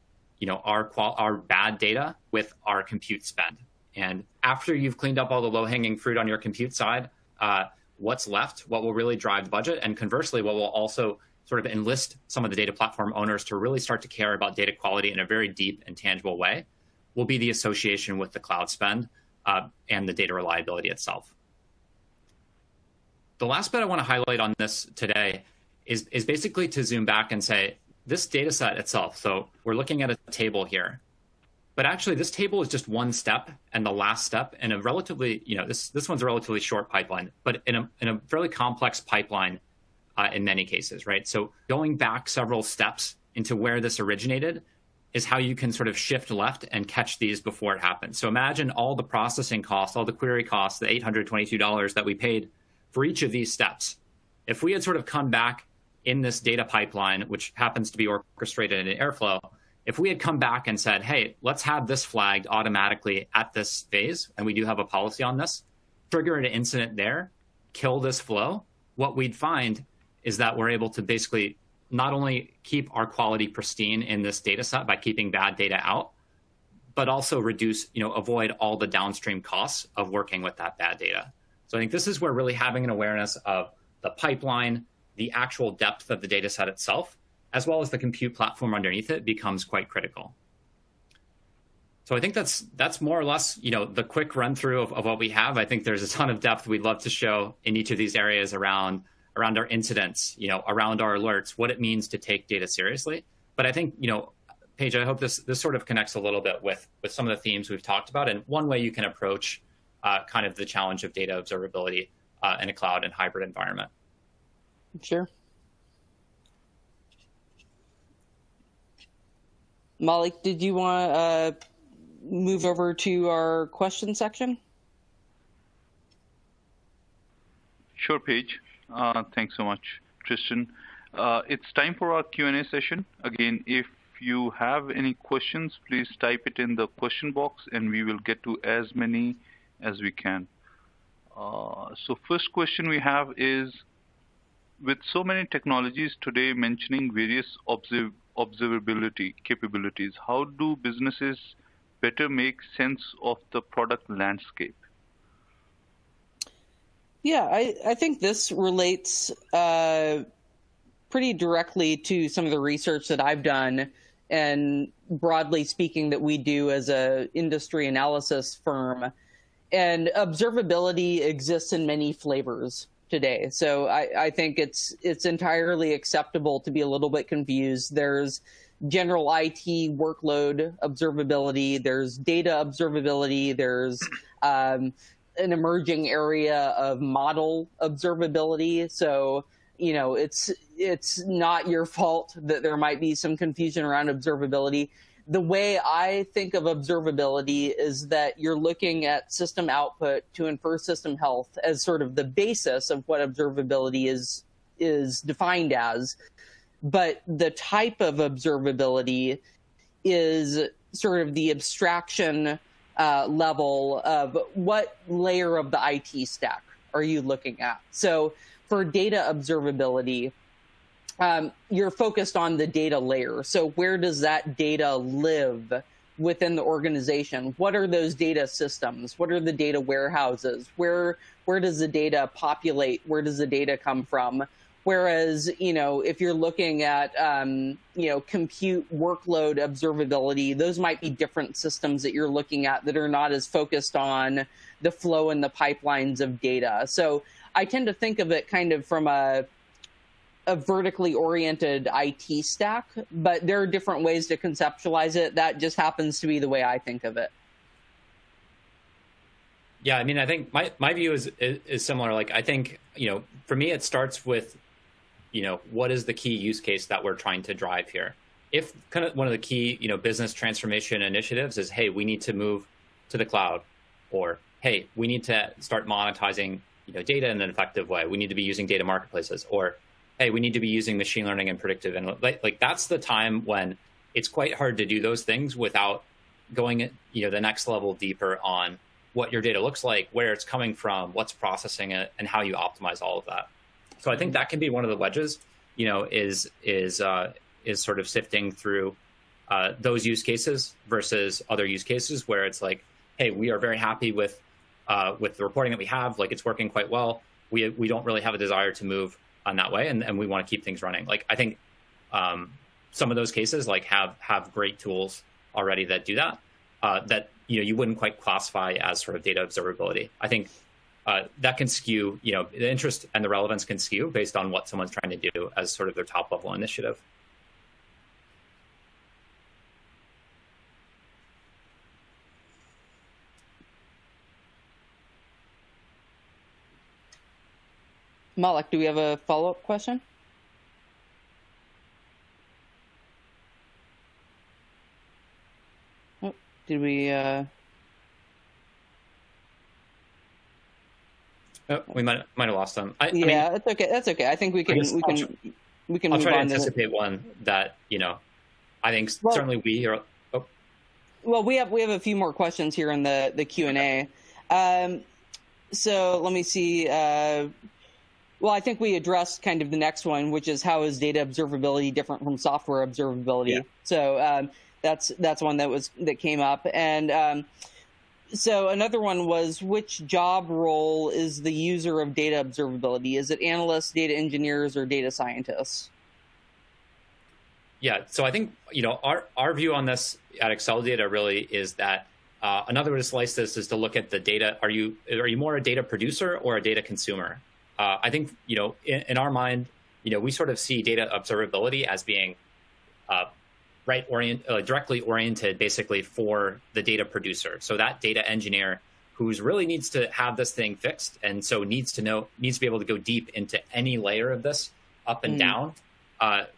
our bad data with our compute spend. And after you've cleaned up all the low-hanging fruit on your compute side, what's left, what will really drive the budget, and conversely, what will also sort of enlist some of the data platform owners to really start to care about data quality in a very deep and tangible way, will be the association with the cloud spend and the data reliability itself. The last bit I want to highlight on this today is basically to zoom back and say, this data set itself, so we're looking at a table here, but actually this table is just one step and the last step in a relatively, this one's a relatively short pipeline, but in a fairly complex pipeline in many cases, right? So going back several steps into where this originated is how you can sort of shift left and catch these before it happens. So imagine all the processing costs, all the query costs, the $822 that we paid for each of these steps. If we had sort of come back in this data pipeline, which happens to be orchestrated in Airflow, if we had come back and said, hey, let's have this flagged automatically at this phase, and we do have a policy on this, trigger an incident there, kill this flow, what we'd find is that we're able to basically not only keep our quality pristine in this data set by keeping bad data out, but also reduce, avoid all the downstream costs of working with that bad data. So I think this is where really having an awareness of the pipeline, the actual depth of the data set itself, as well as the compute platform underneath it, becomes quite critical. So I think that's more or less, the quick run through of what we have. I think there's a ton of depth we'd love to show in each of these areas around our incidents, around our alerts, what it means to take data seriously. But I think, Paige, I hope this sort of connects a little bit with some of the themes we've talked about, and one way you can approach kind of the challenge of data observability in a cloud and hybrid environment. Sure. Malik, did you want to move over to our question section? Sure, Paige. Thanks so much, Tristan. It's time for our Q&A session. Again, if you have any questions, please type it in the question box and we will get to as many as we can. So first question we have is, with so many technologies today mentioning various observability capabilities, how do businesses better make sense of the product landscape? Yeah, I think this relates pretty directly to some of the research that I've done, and broadly speaking that we do as a industry analysis firm. And observability exists in many flavors today. So I think it's entirely acceptable to be a little bit confused. There's general IT workload observability, there's data observability, there's an emerging area of model observability. So, it's not your fault that there might be some confusion around observability. The way I think of observability is that you're looking at system output to infer system health as sort of the basis of what observability is defined as. But the type of observability is sort of the abstraction level of what layer of the IT stack are you looking at. So for data observability, you're focused on the data layer. So where does that data live within the organization? What are those data systems? What are the data warehouses? Where does the data populate? Where does the data come from? Whereas, if you're looking at, compute workload observability, those might be different systems that you're looking at that are not as focused on the flow and the pipelines of data. So I tend to think of it kind of from a vertically oriented IT stack, but there are different ways to conceptualize it. That just happens to be the way I think of it. Yeah, I mean, I think my view is similar. Like, I think, for me, it starts with, what is the key use case that we're trying to drive here? If kind of one of the key, business transformation initiatives is, hey, we need to move to the cloud, or, hey, we need to start monetizing, data in an effective way. We need to be using data marketplaces, or, hey, we need to be using machine learning and predictive. And like that's the time when it's quite hard to do those things without going, the next level deeper on what your data looks like, where it's coming from, what's processing it, and how you optimize all of that. So I think that can be one of the wedges, is sort of sifting through those use cases versus other use cases where it's like, hey, we are very happy with the reporting that we have, like it's working quite well. We don't really have a desire to move on that way, and we want to keep things running. Like I think some of those cases like have great tools already that do that. That you wouldn't quite classify as sort of data observability. I think that can skew, the interest and the relevance can skew based on what someone's trying to do as sort of their top level initiative. Malik, do we have a follow-up question? Oh, did we? Oh, we might have lost them. Yeah, it's okay. That's okay. I think we can. I'll try to anticipate one that I think certainly we are. Oh. Well, we have a few more questions here in the Q&A. So let me see. Well, I think we addressed kind of the next one, which is how is data observability different from software observability? Yeah. So that's one that came up, and so another one was which job role is the user of data observability? Is it analysts, data engineers, or data scientists? Yeah, so I think our view on this at Excel Data really is that another way to slice this is to look at the data. Are you more a data producer or a data consumer? I think, in our mind, we sort of see data observability as being directly oriented basically for the data producer. So that data engineer who's really needs to have this thing fixed and so needs to be able to go deep into any layer of this up and down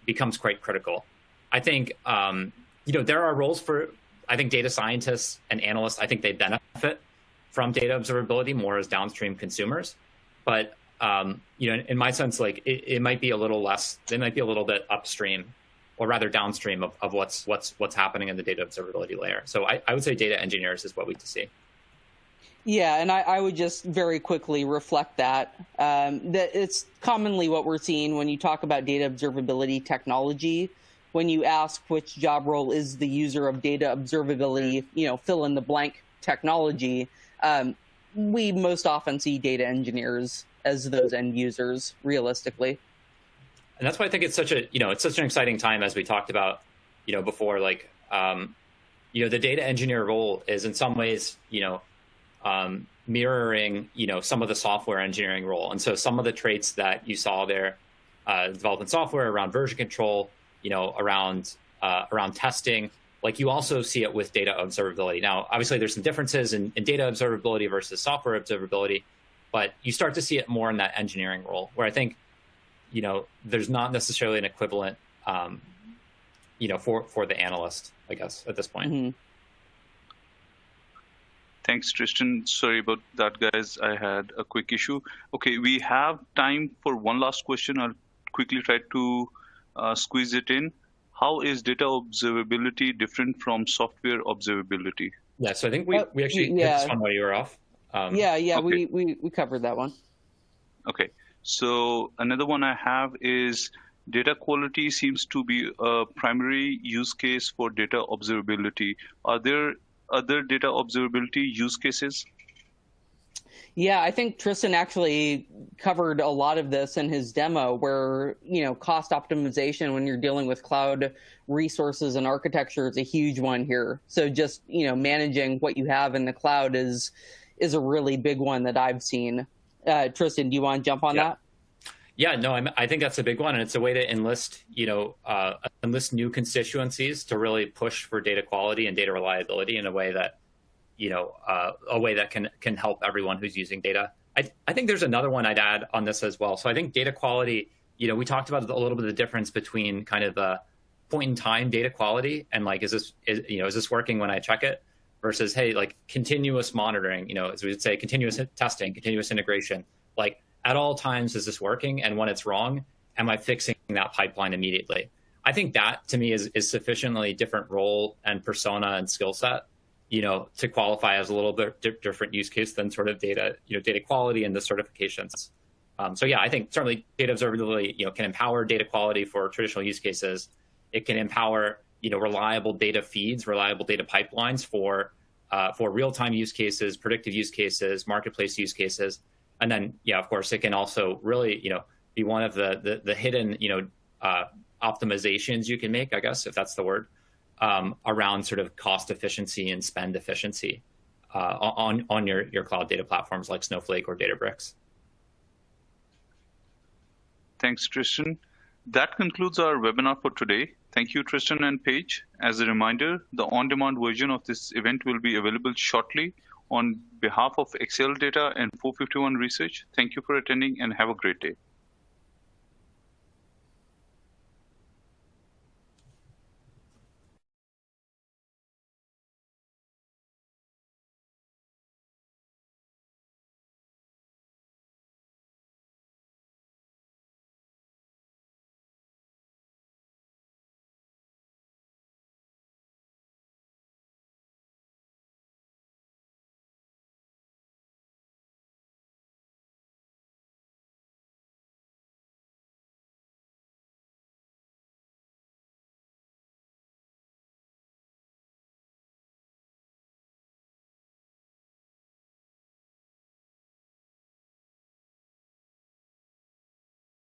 becomes quite critical. I think, there are roles for, I think, data scientists and analysts. I think they benefit from data observability more as downstream consumers. But in my sense, like it might be a little less. They might be a little bit upstream, or rather downstream of what's happening in the data observability layer. So I would say data engineers is what we see. Yeah, and I would just very quickly reflect that it's commonly what we're seeing when you talk about data observability technology. When you ask which job role is the user of data observability, fill in the blank technology, we most often see data engineers as those end users, realistically. And that's why I think it's such an exciting time, as we talked about, before. Like, the data engineer role is in some ways, mirroring, some of the software engineering role. And so some of the traits that you saw there, development software around version control, around testing, like you also see it with data observability. Now, obviously, there's some differences in data observability versus software observability, but you start to see it more in that engineering role, where I think, there's not necessarily an equivalent, for the analyst, I guess, at this point. Mm-hmm. Thanks, Tristan. Sorry about that, guys. I had a quick issue. Okay, we have time for one last question. I'll quickly try to squeeze it in. How is data observability different from software observability? Yeah, so I think we actually hit this one while you were off. Okay. we covered that one. Okay, so another one I have is data quality seems to be a primary use case for data observability. Are there other data observability use cases? Yeah, I think Tristan actually covered a lot of this in his demo where, cost optimization when you're dealing with cloud resources and architecture is a huge one here. So just, managing what you have in the cloud is a really big one that I've seen. Tristan, do you want to jump on that? Yeah, no, I think that's a big one. And it's a way to enlist new constituencies to really push for data quality and data reliability in a way that, a way that can help everyone who's using data. I think there's another one I'd add on this as well. So I think data quality, we talked about a little bit of the difference between kind of the point in time data quality and like, is this working when I check it versus, hey, like continuous monitoring, as we would say, continuous testing, continuous integration, like at all times, is this working? And when it's wrong, am I fixing that pipeline immediately? I think that to me is sufficiently different role and persona and skill set, to qualify as a little bit different use case than sort of data quality and the certifications. So yeah, I think certainly data observability, can empower data quality for traditional use cases. It can empower, reliable data feeds, reliable data pipelines for real-time use cases, predictive use cases, marketplace use cases. And then, yeah, of course, it can also really, be one of the hidden, optimizations you can make, I guess, if that's the word, around sort of cost efficiency and spend efficiency on your cloud data platforms like Snowflake or Databricks. Thanks, Tristan. That concludes our webinar for today. Thank you, Tristan and Paige. As a reminder, the on-demand version of this event will be available shortly. On behalf of Excel Data and 451 Research, thank you for attending and have a great day.